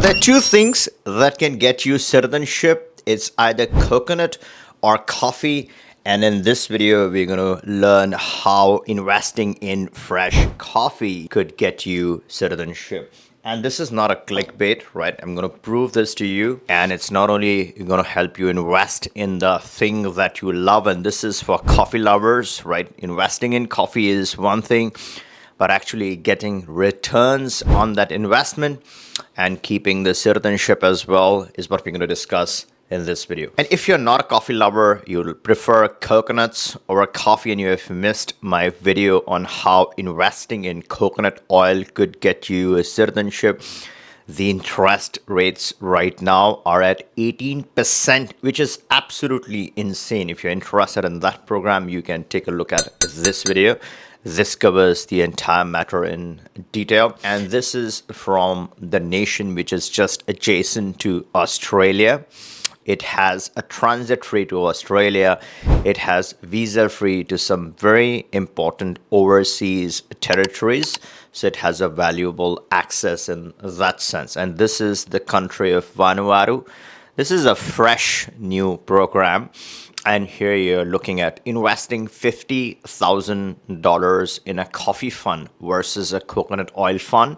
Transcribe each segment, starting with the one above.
So there are two things that can get you citizenship. It's either coconut or coffee. And in this video, we're going to learn how investing in fresh coffee could get you citizenship. And this is not a clickbait, right? I'm going to prove this to you. And it's not only going to help you invest in the thing that you love, and this is for coffee lovers, right? Investing in coffee is one thing, but actually getting returns on that investment and keeping the citizenship as well is what we're going to discuss in this video. And if you're not a coffee lover, you'll prefer coconuts over coffee, and you have missed my video on how investing in coconut oil could get you a citizenship. The interest rates right now are at 18%, which is absolutely insane. If you're interested in that program, you can take a look at this video. This covers the entire matter in detail. And this is from the nation which is just adjacent to Australia. It has a transit free to Australia. It has visa free to some very important overseas territories. So it has a valuable access in that sense. And this is the country of Vanuatu. This is a fresh new program. And here you're looking at investing $50,000 in a coffee fund versus a coconut oil fund.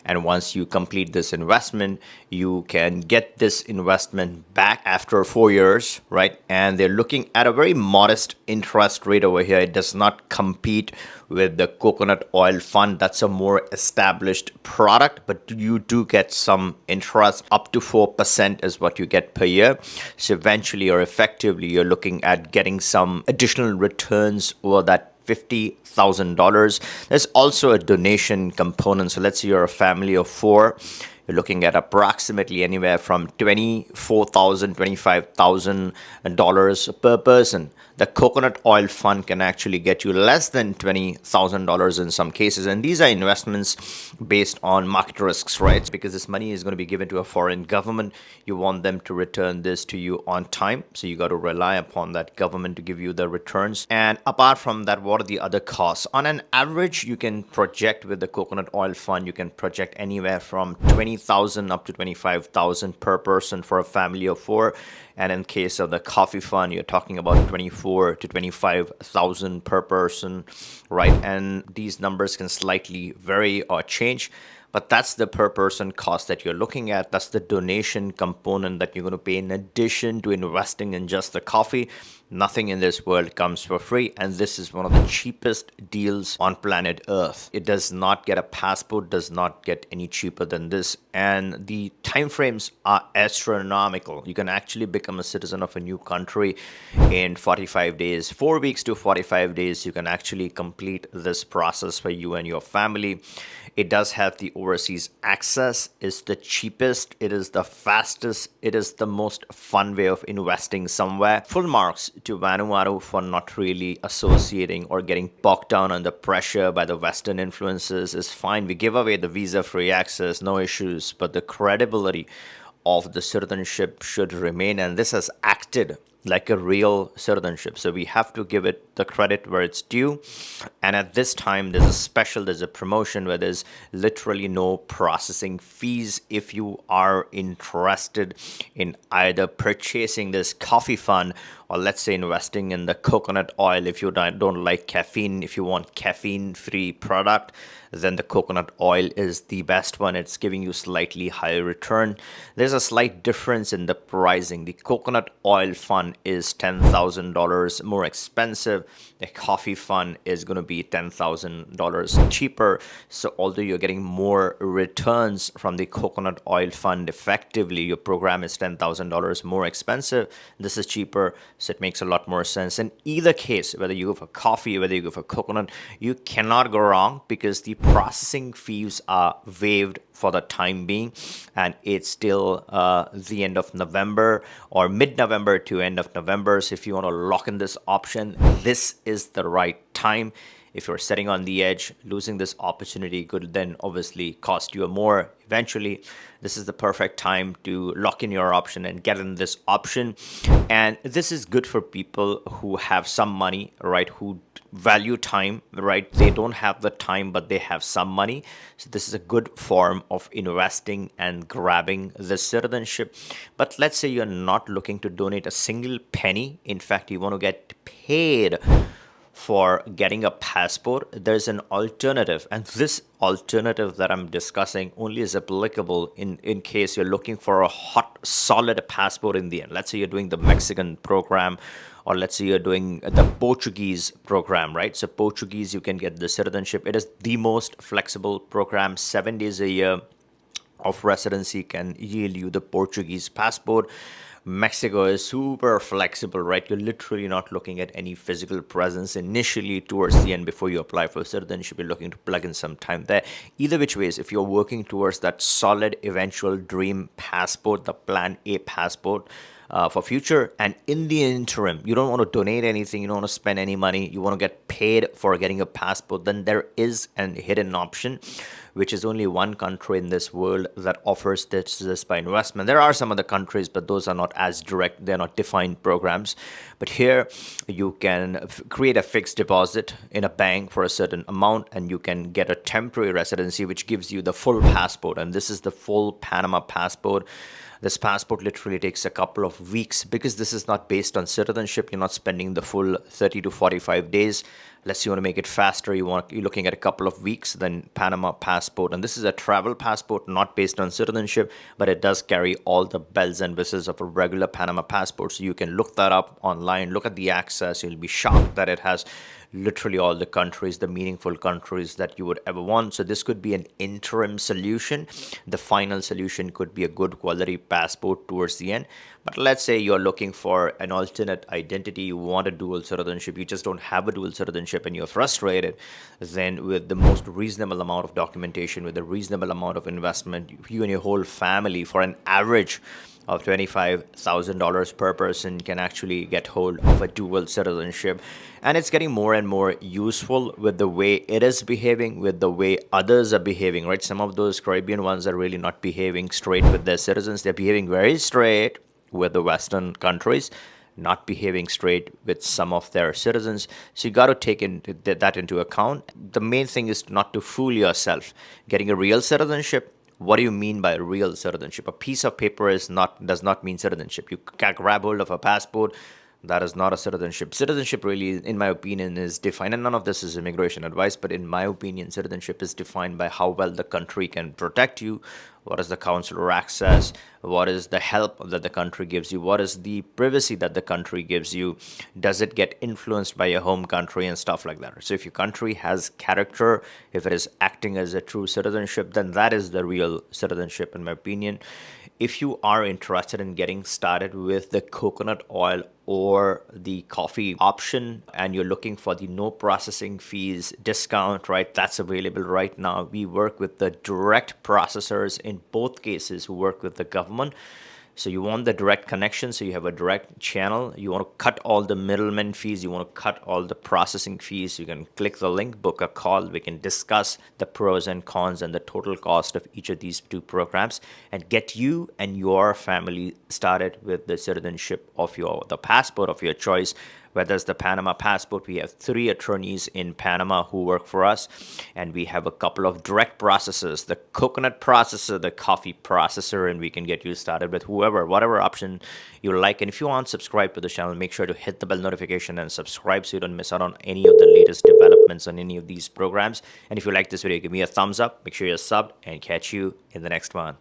And once you complete this investment, you can get this investment back after 4 years, right? And they're looking at a very modest interest rate over here. It does not compete with the coconut oil fund. That's a more established product, but you do get some interest. Up to 4% is what you get per year. So eventually or effectively, you're looking at getting some additional returns over that $50,000. There's also a donation component. So let's say you're a family of four. You're looking at approximately anywhere from $24,000, $25,000 per person. The coconut oil fund can actually get you less than $20,000 in some cases. And these are investments based on market risks, right? Because this money is going to be given to a foreign government. You want them to return this to you on time. So you got to rely upon that government to give you the returns. And apart from that, what are the other costs? On an average, you can project with the coconut oil fund, you can project anywhere from $20,000 up to $25,000 per person for a family of four. And in case of the coffee fund, you're talking about $24,000 to $25,000 per person, right? And these numbers can slightly vary or change, but that's the per person cost that you're looking at. That's the donation component that you're going to pay in addition to investing in just the coffee. Nothing in this world comes for free, and this is one of the cheapest deals on planet Earth. It does not get a passport, does not get any cheaper than this, and the timeframes are astronomical. You can actually become a citizen of a new country in 45 days. 4 weeks to 45 days, you can actually complete this process for you and your family. It does have the overseas access. It's the cheapest. It is the fastest. It is the most fun way of investing somewhere. Full marks to Vanuatu for not really associating or getting bogged down under pressure by the Western influences is fine. We give away the visa-free access, no issues, but the credibility of the citizenship should remain, and this has acted like a real citizenship. So we have to give it the credit where it's due. And at this time, there's a promotion where there's literally no processing fees. If you are interested in either purchasing this coffee fund or let's say investing in the coconut oil, if you don't like caffeine, if you want caffeine-free product, then the coconut oil is the best one. It's giving you slightly higher return. There's a slight difference in the pricing. The coconut oil fund is $10,000 more expensive. The coffee fund is going to be $10,000 cheaper. So although you're getting more returns from the coconut oil fund, effectively your program is $10,000 more expensive. This is cheaper, so it makes a lot more sense. In either case, whether you go for coffee, whether you go for coconut, you cannot go wrong because the processing fees are waived for the time being, and it's still the end of November or mid-November to end of November. So if you want to lock in this option, this is the right time. If you're sitting on the edge, losing this opportunity could then obviously cost you more eventually. This is the perfect time to lock in your option and get in this option. And this is good for people who have some money, right? Who value time, right? They don't have the time, but they have some money. So this is a good form of investing and grabbing the citizenship. But let's say you're not looking to donate a single penny. In fact, you want to get paid for getting a passport. There's an alternative, and this alternative that I'm discussing only is applicable in case you're looking for a hot, solid passport in the end. Let's say you're doing the Mexican program, or let's say you're doing the Portuguese program, right? So, Portuguese, you can get the citizenship. It is the most flexible program, 7 days a year of residency can yield you the Portuguese passport. Mexico is super flexible, right? You're literally not looking at any physical presence initially. Towards the end, before you apply for citizenship, you're looking to plug in some time there. Either which ways, if you're working towards that solid eventual dream passport, the plan A passport, for future, and in the interim you don't want to donate anything, you don't want to spend any money, you want to get paid for getting a passport, then there is an hidden option, which is only one country in this world that offers this by investment. There are some other countries, but those are not as direct, they're not defined programs. But here you can create a fixed deposit in a bank for a certain amount, and you can get a temporary residency which gives you the full passport. And this is the full Panama passport. This passport literally takes a couple of weeks because this is not based on citizenship. You're not spending the full 30 to 45 days. Unless you want to make it faster, you're looking at a couple of weeks. Then Panama passport, and this is a travel passport, not based on citizenship, but it does carry all the bells and whistles of a regular Panama passport. So you can look that up online. Look at the access. You'll be shocked that it has literally all the countries, the meaningful countries that you would ever want. So this could be an interim solution. The final solution could be a good quality passport towards the end. But let's say you're looking for an alternate identity, you want a dual citizenship, you just don't have a dual citizenship and you're frustrated, then with the most reasonable amount of documentation, with a reasonable amount of investment, you and your whole family, for an average of $25,000 per person, can actually get hold of a dual citizenship. And it's getting more and more useful with the way it is behaving, with the way others are behaving, right? Some of those Caribbean ones are really not behaving straight with their citizens. They're behaving very straight with the Western countries, not behaving straight with some of their citizens. So you got to take that into account. The main thing is not to fool yourself. Getting a real citizenship, what do you mean by real citizenship? A piece of paper does not mean citizenship. You can grab hold of a passport. That is not a citizenship. Citizenship really, in my opinion, is defined, and none of this is immigration advice, but in my opinion, citizenship is defined by how well the country can protect you, what is the consular access, what is the help that the country gives you, what is the privacy that the country gives you, does it get influenced by your home country, and stuff like that. So if your country has character, if it is acting as a true citizenship, then that is the real citizenship, in my opinion. If you are interested in getting started with the coconut oil or the coffee option, and you're looking for the no processing fees discount, right, that's available right now. We work with the direct processors in both cases who work with the government. So you want the direct connection, so you have a direct channel. You want to cut all the middleman fees. You want to cut all the processing fees. You can click the link, book a call. We can discuss the pros and cons and the total cost of each of these two programs and get you and your family started with the citizenship of the passport of your choice. Whether it's the Panama passport, we have 3 attorneys in Panama who work for us, and we have a couple of direct processors, the coconut processor, the coffee processor, and we can get you started with whatever option you like. And if you aren't subscribed to the channel, make sure to hit the bell notification and subscribe so you don't miss out on any of the latest developments on any of these programs. And if you like this video, give me a thumbs up, make sure you're subbed, and catch you in the next one.